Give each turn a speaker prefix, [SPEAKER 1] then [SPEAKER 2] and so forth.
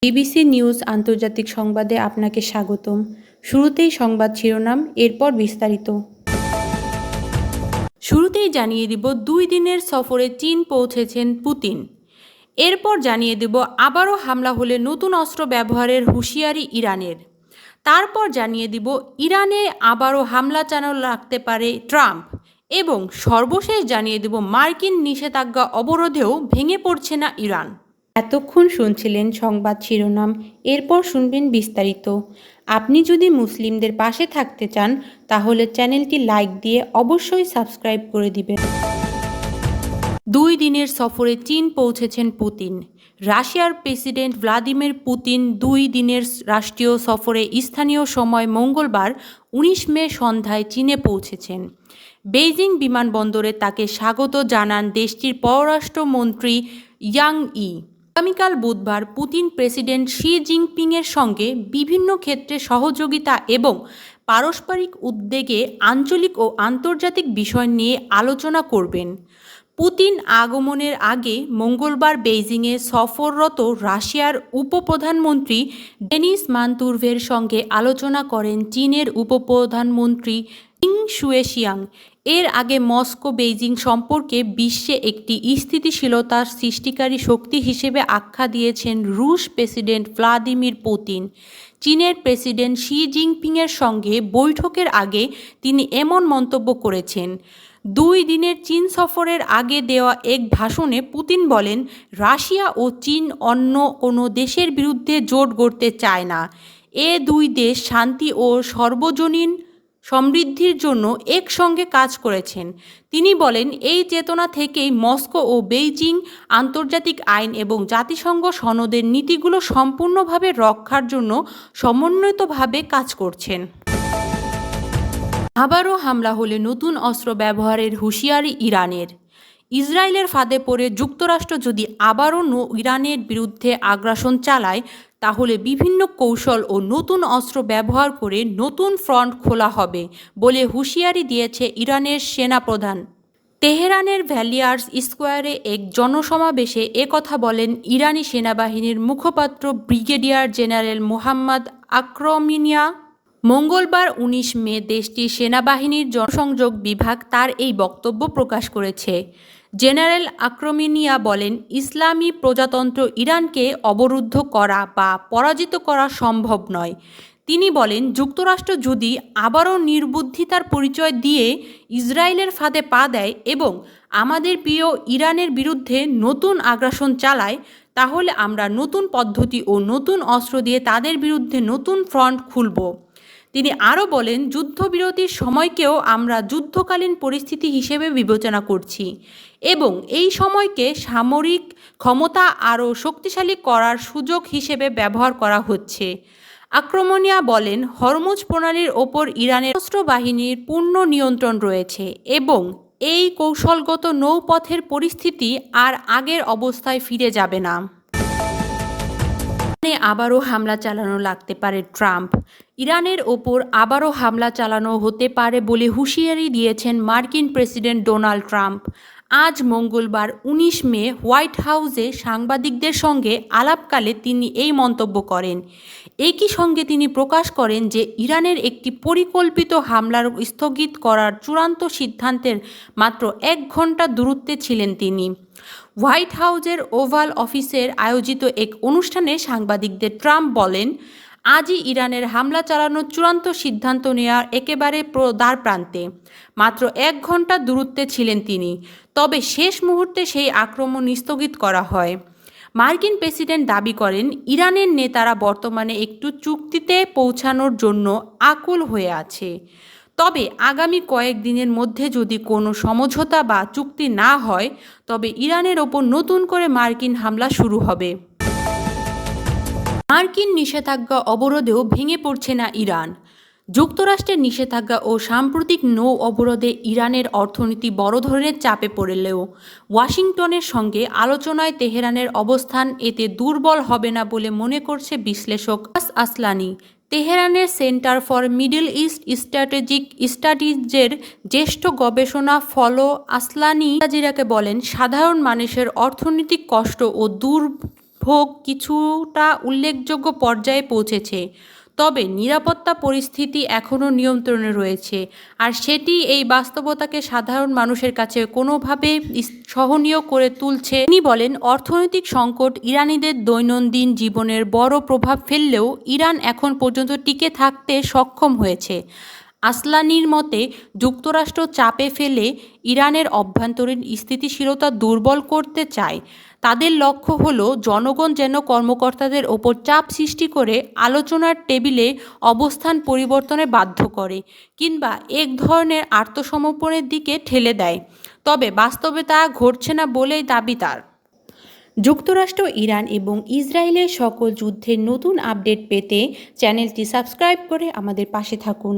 [SPEAKER 1] BBC news আন্তর্জাতিক সংবাদে আপনাকে স্বাগতম। শুরুতেই সংবাদ শিরোনাম, এরপর বিস্তারিত। শুরুতেই জানিয়ে দিব 2 দিনের সফরে চীন পৌঁছেছেন পুতিন। এরপর জানিয়ে দেব আবারও হামলা হলে নতুন অস্ত্র ব্যবহারের হুঁশিয়ারি ইরানের। তারপর জানিয়ে দিব ইরানে আবারও হামলা চালানো লাগতে পারে ট্রাম্প। এবং সর্বশেষ জানিয়ে দেব মার্কিন নিষেধাজ্ঞা অবরোধেও ভেঙে পড়ছে না ইরান। এতক্ষণ শুনছিলেন সংবাদ শিরোনাম, এরপর শুনবেন বিস্তারিত। আপনি যদি মুসলিমদের পাশে থাকতে চান তাহলে চ্যানেলটি লাইক দিয়ে অবশ্যই সাবস্ক্রাইব করে দিবেন। 2 দিনের সফরে চীন পৌঁছেছেন পুতিন। রাশিয়ার প্রেসিডেন্ট ভ্লাদিমির পুতিন 2 দিনের রাষ্ট্রীয় সফরে স্থানীয় সময় মঙ্গলবার 19 মে সন্ধ্যায় চীনে পৌঁছেছেন। বেইজিং বিমানবন্দরে তাকে স্বাগত জানান দেশটির পররাষ্ট্রমন্ত্রী ইয়াং ই। আগামীকাল বুধবার পুতিন প্রেসিডেন্ট শি জিনপিংয়ের সঙ্গে বিভিন্ন ক্ষেত্রে সহযোগিতা এবং পারস্পরিক উদ্বেগে আঞ্চলিক ও আন্তর্জাতিক বিষয় নিয়ে আলোচনা করবেন। পুতিন আগমনের আগে মঙ্গলবার বেইজিংয়ে সফররত রাশিয়ার উপপ্রধানমন্ত্রী ডেনিস মান্তুরভের সঙ্গে আলোচনা করেন চীনের উপপ্রধানমন্ত্রী লিং শুয়েশিয়াং। এর আগে মস্কো বেইজিং সম্পর্কে বিশ্বে একটি স্থিতিশীলতার সৃষ্টিকারী শক্তি হিসেবে আখ্যা দিয়েছেন রুশ প্রেসিডেন্ট ভ্লাদিমির পুতিন। চীনের প্রেসিডেন্ট শি জিনপিংয়ের সঙ্গে বৈঠকের আগে তিনি এমন মন্তব্য করেছেন। 2 দিনের চীন সফরের আগে দেওয়া এক ভাষণে পুতিন বলেন, রাশিয়া ও চীন অন্য কোনো দেশের বিরুদ্ধে জোট গড়তে চায় না। এ 2 দেশ শান্তি ও সর্বজনীন সমৃদ্ধির জন্য একসঙ্গে কাজ করেছেন। তিনি বলেন, এই চেতনা থেকেই মস্কো ও বেইজিং আন্তর্জাতিক আইন এবং জাতিসংঘ সনদের নীতিগুলো সম্পূর্ণভাবে রক্ষার জন্য সমন্বিতভাবে কাজ করছেন। আবারও হামলা হলে নতুন অস্ত্র ব্যবহারের হুঁশিয়ারি ইরানের। ইসরায়েলের ফাঁদে পড়ে যুক্তরাষ্ট্র যদি আবারও ইরানের বিরুদ্ধে আগ্রাসন চালায় তাহলে বিভিন্ন কৌশল ও নতুন অস্ত্র ব্যবহার করে নতুন ফ্রন্ট খোলা হবে বলে হুঁশিয়ারি দিয়েছে ইরানের সেনাপ্রধান। তেহরানের ভ্যালিয়ার্স স্কোয়ারে এক জনসমাবেশে একথা বলেন ইরানি সেনাবাহিনীর মুখপাত্র ব্রিগেডিয়ার জেনারেল মোহাম্মদ আক্রমিনিয়া। মঙ্গলবার 19 মে দেশটির সেনাবাহিনীর জনসংযোগ বিভাগ তার এই বক্তব্য প্রকাশ করেছে। জেনারেল আক্রমিনিয়া বলেন, ইসলামী প্রজাতন্ত্র ইরানকে অবরুদ্ধ করা বা পরাজিত করা সম্ভব নয়। তিনি বলেন, যুক্তরাষ্ট্র যদি আবারও নির্বুদ্ধিতার পরিচয় দিয়ে ইসরায়েলের ফাঁদে পা দেয় এবং আমাদের প্রিয় ইরানের বিরুদ্ধে নতুন আগ্রাসন চালায় তাহলে আমরা নতুন পদ্ধতি ও নতুন অস্ত্র দিয়ে তাদের বিরুদ্ধে নতুন ফ্রন্ট খুলব। তিনি আরও বলেন, যুদ্ধবিরতির সময়কেও আমরা যুদ্ধকালীন পরিস্থিতি হিসেবে বিবেচনা করছি এবং এই সময়কে সামরিক ক্ষমতা আরও শক্তিশালী করার সুযোগ হিসেবে ব্যবহার করা হচ্ছে। আক্রমণিয়া বলেন, হরমুজ প্রণালীর ওপর ইরানের সশস্ত্র বাহিনীর পূর্ণ নিয়ন্ত্রণ রয়েছে এবং এই কৌশলগত নৌপথের পরিস্থিতি আর আগের অবস্থায় ফিরে যাবে না। আবারও হামলা চালানো লাগতে পারে ট্রাম্প। ইরানের ওপর আবারও হামলা চালানো হতে পারে বলে হুঁশিয়ারি দিয়েছেন মার্কিন প্রেসিডেন্ট ডোনাল্ড ট্রাম্প। আজ মঙ্গলবার 19 মে হোয়াইট হাউসে সাংবাদিকদের সঙ্গে আলাপকালে তিনি এই মন্তব্য করেন। একই সঙ্গে তিনি প্রকাশ করেন যে ইরানের একটি পরিকল্পিত হামলার স্থগিত করার চূড়ান্ত সিদ্ধান্তের মাত্র 1 ঘন্টা দূরত্বে ছিলেন তিনি। হোয়াইট হাউসের ওভাল অফিসের আয়োজিত এক অনুষ্ঠানে সাংবাদিকদের ট্রাম্প বলেন, আজই ইরানের হামলা চালানোর চূড়ান্ত সিদ্ধান্ত নেওয়ার একেবারে দ্বারপ্রান্তে। মাত্র 1 ঘন্টা দূরত্বে ছিলেন তিনি, তবে শেষ মুহূর্তে সেই আক্রমণ স্থগিত করা হয়। মার্কিন প্রেসিডেন্ট দাবি করেন, ইরানের নেতারা বর্তমানে একটু চুক্তিতে পৌঁছানোর জন্য আকুল হয়ে আছে। তবে আগামী কয়েকদিনের মধ্যে যদি কোনো সমঝোতা বা চুক্তি না হয় তবে ইরানের ওপর নতুন করে মার্কিন হামলা শুরু হবে। মার্কিন নিষেধাজ্ঞা অবরোধেও ভেঙে পড়ছে না ইরান। যুক্তরাষ্ট্রের নিষেধাজ্ঞা ও সাম্প্রতিক নৌ অবরোধে ইরানের অর্থনীতি বড় ধরনের চাপে পড়লেও ওয়াশিংটনের সঙ্গে আলোচনায় তেহরানের অবস্থান এতে দুর্বল হবে না বলে মনে করছে বিশ্লেষক আসলানি। তেহরানের centre for Middle East strategic স্টাডিজের জ্যেষ্ঠ গবেষণা ফলো আসলানি জাজিরাকে বলেন, সাধারণ মানুষের অর্থনৈতিক কষ্ট ও ভোগ কিছুটা উল্লেখযোগ্য পর্যায়ে পৌঁছেছে, তবে নিরাপত্তা পরিস্থিতি এখনও নিয়ন্ত্রণে রয়েছে, আর সেটি এই বাস্তবতাকে সাধারণ মানুষের কাছে কোনোভাবে সহনীয় করে তুলছে। তিনি বলেন, অর্থনৈতিক সংকট ইরানিদের দৈনন্দিন জীবনের বড় প্রভাব ফেললেও ইরান এখন পর্যন্ত টিকে থাকতে সক্ষম হয়েছে। আসলানির মতে, যুক্তরাষ্ট্র চাপে ফেলে ইরানের অভ্যন্তরীণ স্থিতিশীলতা দুর্বল করতে চায়। তাদের লক্ষ্য হলো জনগণ যেন কর্মকর্তাদের ওপর চাপ সৃষ্টি করে আলোচনার টেবিলে অবস্থান পরিবর্তনে বাধ্য করে, কিংবা এক ধরনের আত্মসমর্পণের দিকে ঠেলে দেয়। তবে বাস্তবে তা ঘটছে না বলেই দাবি তার। যুক্তরাষ্ট্র, ইরান এবং ইসরায়েলের সকল যুদ্ধের নতুন আপডেট পেতে চ্যানেলটি সাবস্ক্রাইব করে আমাদের পাশে থাকুন।